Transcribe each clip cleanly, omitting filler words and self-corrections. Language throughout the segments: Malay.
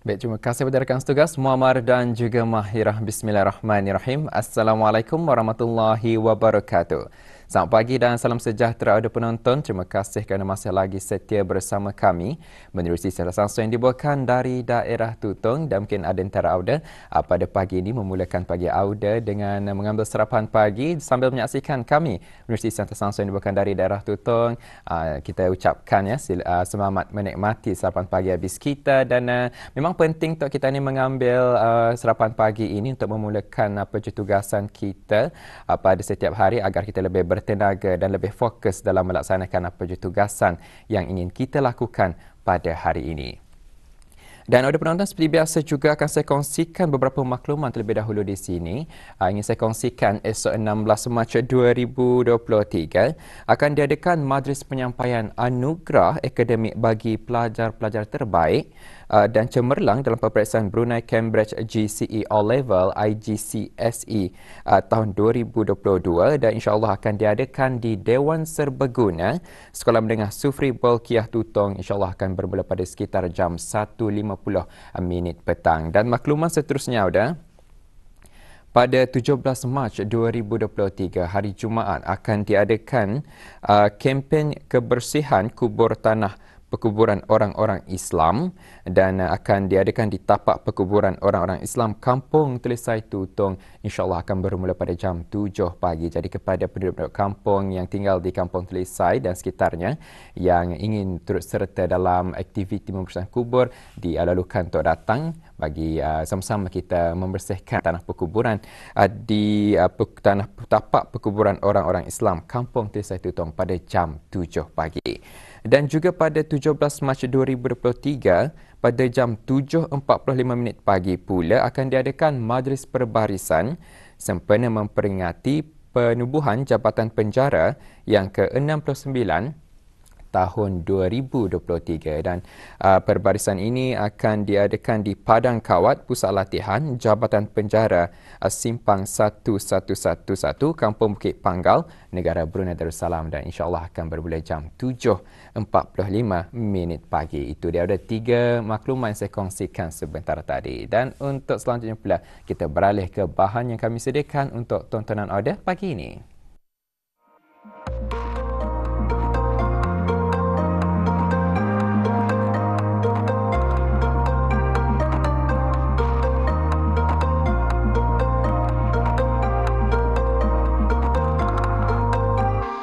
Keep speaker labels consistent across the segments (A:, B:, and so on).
A: Baik, terima kasih kepada rakan setugas Muammar dan juga Mahirah. Bismillahirrahmanirrahim. Assalamualaikum warahmatullahi wabarakatuh. Selamat pagi dan salam sejahtera ada penonton. Terima kasih kerana masih lagi setia bersama kami menerusi siaran langsung yang dibawakan dari daerah Tutong, dan mungkin ada antara Auda pada pagi ini memulakan pagi Auda dengan mengambil sarapan pagi sambil menyaksikan kami menerusi siaran langsung yang dibawakan dari daerah Tutong. Kita ucapkan selamat menikmati sarapan pagi habis kita, dan memang penting untuk kita ni mengambil sarapan pagi ini untuk memulakan tugasan kita pada setiap hari agar kita lebih bertenaga dan lebih fokus dalam melaksanakan tugasan yang ingin kita lakukan pada hari ini. Dan ada penonton, seperti biasa juga akan saya kongsikan beberapa maklumat terlebih dahulu di sini. Ingin saya kongsikan esok 16 Mac 2023 akan diadakan Majlis Penyampaian Anugerah Akademik bagi pelajar-pelajar terbaik dan cemerlang dalam peperiksaan Brunei Cambridge GCE O-Level IGCSE tahun 2022, dan insya-Allah akan diadakan di Dewan Serbaguna Sekolah Menengah Sufri Bolkiah Tutong. Insya-Allah akan bermula pada sekitar jam 1.50 petang. Dan maklumat seterusnya pada 17 Mac 2023 hari Jumaat akan diadakan kempen kebersihan kubur tanah perkuburan orang-orang Islam, dan akan diadakan di tapak perkuburan orang-orang Islam Kampung Telisai Tutong. InsyaAllah akan bermula pada jam 7 pagi. Jadi kepada penduduk kampung yang tinggal di Kampung Telisai dan sekitarnya yang ingin turut serta dalam aktiviti membersihkan kubur, dilalukan untuk datang bagi sama-sama kita membersihkan tanah perkuburan di tanah tapak perkuburan orang-orang Islam Kampung Telisai Tutong pada jam 7 pagi. Dan juga pada 17 Mac 2023 pada jam 7.45 pagi pula akan diadakan Majlis Perbarisan sempena memperingati penubuhan Jabatan Penjara yang ke-69 tahun 2023, dan perbarisan ini akan diadakan di Padang Kawat, Pusat Latihan Jabatan Penjara Simpang 1111, Kampung Bukit Panggal, Negara Brunei Darussalam, dan insya-Allah akan bermula jam 7.45 pagi. Itu dia ada 3 maklumat yang saya kongsikan sebentar tadi. Dan untuk selanjutnya pula kita beralih ke bahan yang kami sediakan untuk tontonan anda pagi ini.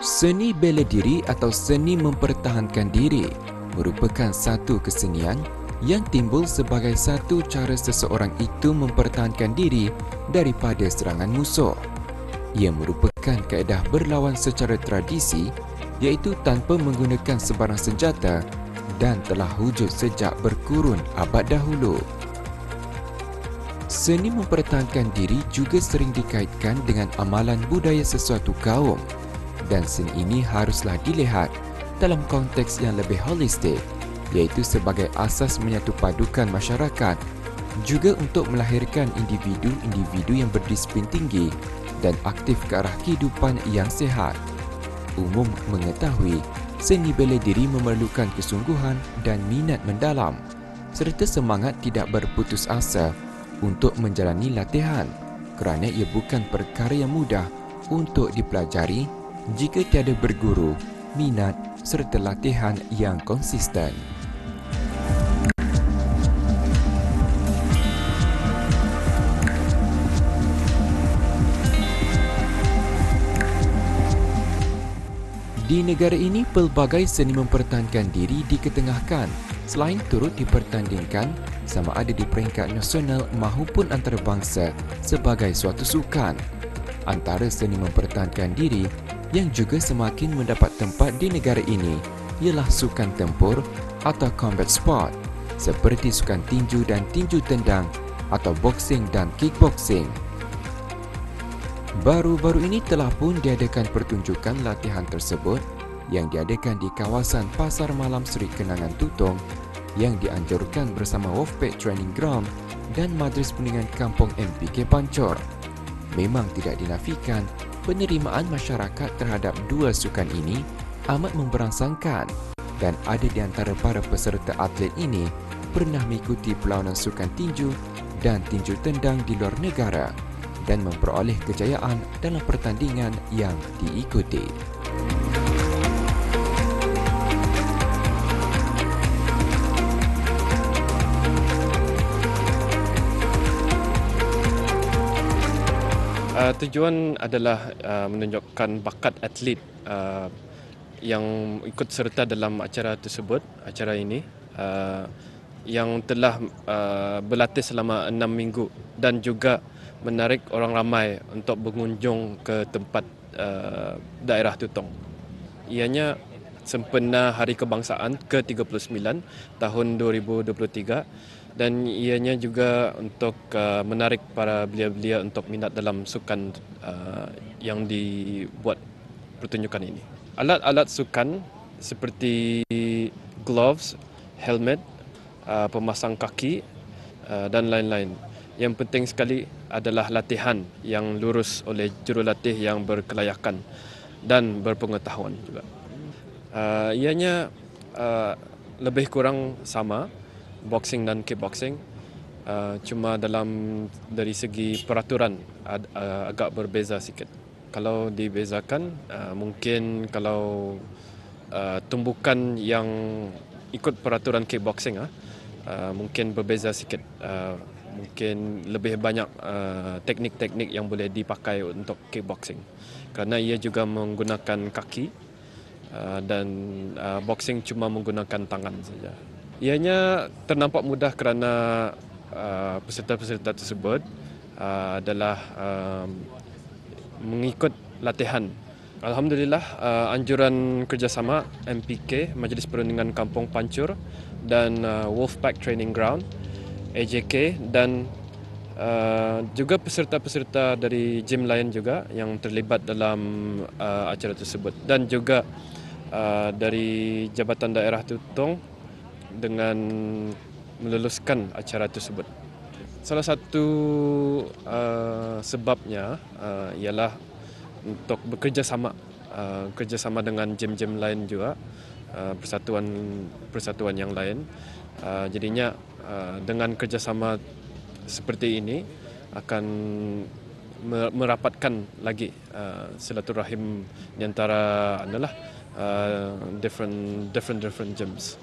B: Seni bela diri atau seni mempertahankan diri merupakan satu kesenian yang timbul sebagai satu cara seseorang itu mempertahankan diri daripada serangan musuh. Ia merupakan kaedah berlawan secara tradisi, iaitu tanpa menggunakan sebarang senjata, dan telah wujud sejak berkurun abad dahulu. Seni mempertahankan diri juga sering dikaitkan dengan amalan budaya sesuatu kaum, dan seni ini haruslah dilihat dalam konteks yang lebih holistik, iaitu sebagai asas menyatupadukan masyarakat, juga untuk melahirkan individu-individu yang berdisiplin tinggi dan aktif ke arah kehidupan yang sihat. Umum mengetahui, seni bela diri memerlukan kesungguhan dan minat mendalam, serta semangat tidak berputus asa untuk menjalani latihan, kerana ia bukan perkara yang mudah untuk dipelajari jika tiada berguru, minat serta latihan yang konsisten. Di negara ini, pelbagai seni mempertahankan diri diketengahkan selain turut dipertandingkan sama ada di peringkat nasional maupun antarabangsa sebagai suatu sukan. Antara seni mempertahankan diri yang juga semakin mendapat tempat di negara ini ialah sukan tempur atau combat sport seperti sukan tinju dan tinju tendang atau boxing dan kickboxing. Baru-baru ini telah pun diadakan pertunjukan latihan tersebut yang diadakan di kawasan Pasar Malam Seri Kenangan Tutong yang dianjurkan bersama Wolfpack Training Ground dan Majlis Perundingan Kampung MPK Pancor. Memang tidak dinafikan penerimaan masyarakat terhadap dua sukan ini amat memberangsangkan, dan ada di antara para peserta atlet ini pernah mengikuti perlawanan sukan tinju dan tinju tendang di luar negara dan memperoleh kejayaan dalam pertandingan yang diikuti.
C: Tujuan adalah menunjukkan bakat atlet yang ikut serta dalam acara tersebut, acara ini yang telah berlatih selama 6 minggu dan juga menarik orang ramai untuk berkunjung ke tempat daerah Tutong. Ianya sempena Hari Kebangsaan ke-39 tahun 2023 dan ianya juga untuk menarik para belia-belia untuk minat dalam sukan yang dibuat pertunjukan ini. Alat-alat sukan seperti gloves, helmet, pemasang kaki dan lain-lain. Yang penting sekali adalah latihan yang lurus oleh jurulatih yang berkelayakan dan berpengetahuan juga. Ianya lebih kurang sama, boxing dan kickboxing, cuma dari segi peraturan agak berbeza sikit. Kalau dibezakan, mungkin kalau tumbukan yang ikut peraturan kickboxing mungkin berbeza sikit. Mungkin lebih banyak teknik-teknik yang boleh dipakai untuk kickboxing, kerana ia juga menggunakan kaki dan boxing cuma menggunakan tangan saja. Ianya ternampak mudah kerana peserta-peserta tersebut adalah mengikut latihan. Alhamdulillah, anjuran kerjasama MPK, Majlis Perundingan Kampung Pancur, dan Wolfpack Training Ground, AJK, dan juga peserta-peserta dari gym lain juga yang terlibat dalam acara tersebut, dan juga dari Jabatan Daerah Tutong dengan meluluskan acara tersebut. Salah satu sebabnya ialah untuk kerjasama dengan gym-gym lain juga, persatuan yang lain. Jadinya dengan kerjasama seperti ini akan merapatkan lagi silaturahim di antara different gyms.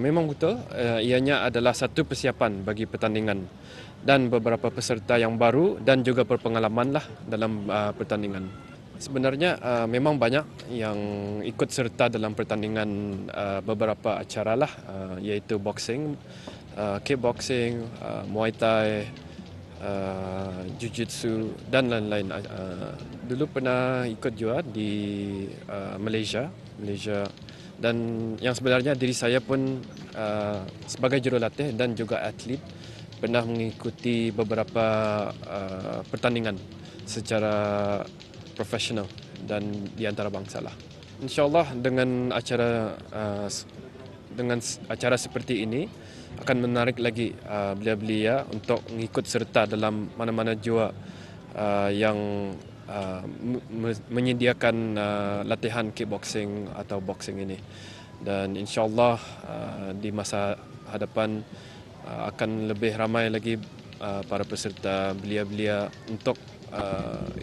C: Memang betul, ianya adalah satu persiapan bagi pertandingan dan beberapa peserta yang baru dan juga berpengalaman dalam pertandingan. Sebenarnya memang banyak yang ikut serta dalam pertandingan beberapa acara iaitu boxing, kickboxing, muay thai, jiu-jitsu dan lain-lain. Dulu pernah ikut juga di Malaysia. Dan yang sebenarnya diri saya pun sebagai jurulatih dan juga atlet pernah mengikuti beberapa pertandingan secara profesional dan di antarabangsa . InsyaAllah dengan acara seperti ini akan menarik lagi belia-belia untuk mengikut serta dalam mana-mana jua yang menyediakan latihan kickboxing atau boxing ini. Dan insyaAllah di masa hadapan akan lebih ramai lagi para peserta belia-belia untuk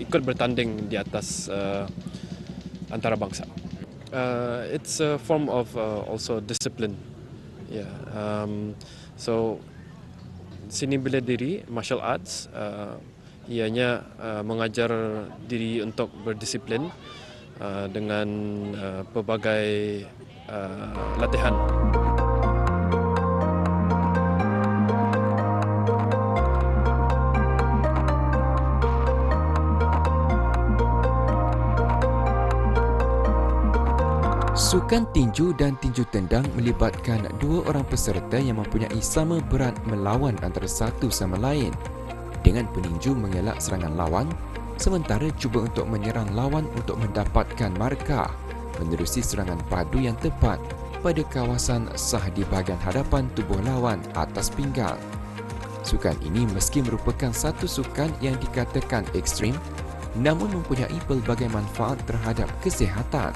C: ikut bertanding di atas antarabangsa. It's a form of also discipline. So seni bela diri, martial arts, ianya mengajar diri untuk berdisiplin dengan pelbagai latihan.
B: Sukan tinju dan tinju tendang melibatkan dua orang peserta yang mempunyai sama berat melawan antara satu sama lain, dengan peninju mengelak serangan lawan sementara cuba untuk menyerang lawan untuk mendapatkan markah menerusi serangan padu yang tepat pada kawasan sah di bahagian hadapan tubuh lawan atas pinggang. Sukan ini meski merupakan satu sukan yang dikatakan ekstrim, namun mempunyai pelbagai manfaat terhadap kesihatan,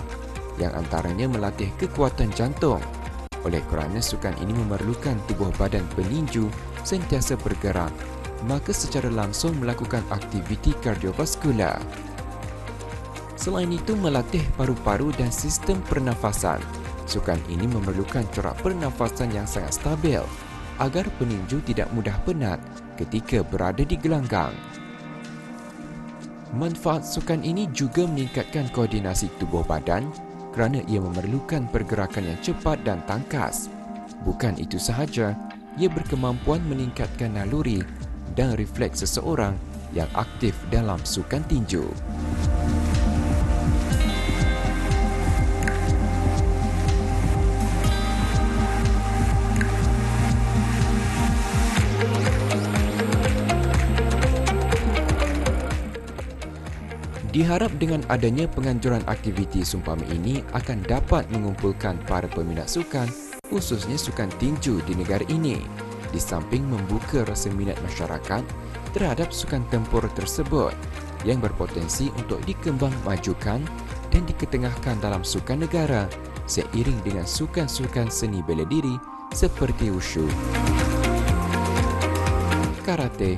B: yang antaranya melatih kekuatan jantung, Oleh kerana sukan ini memerlukan tubuh badan peninju sentiasa bergerak, maka secara langsung melakukan aktiviti kardiovaskular. Selain itu, melatih paru-paru dan sistem pernafasan. Sukan ini memerlukan corak pernafasan yang sangat stabil agar peninju tidak mudah penat ketika berada di gelanggang. Manfaat sukan ini juga meningkatkan koordinasi tubuh badan kerana ia memerlukan pergerakan yang cepat dan tangkas. Bukan itu sahaja, ia berkemampuan meningkatkan naluri dan refleks seseorang yang aktif dalam sukan tinju. Diharap dengan adanya penganjuran aktiviti seumpama ini akan dapat mengumpulkan para peminat sukan, khususnya sukan tinju di negara ini, di samping membuka rasa minat masyarakat terhadap sukan tempur tersebut yang berpotensi untuk dikembangmajukan dan diketengahkan dalam sukan negara seiring dengan sukan-sukan seni bela diri seperti wushu, karate,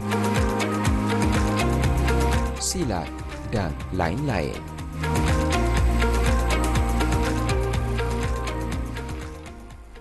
B: silat dan lain-lain.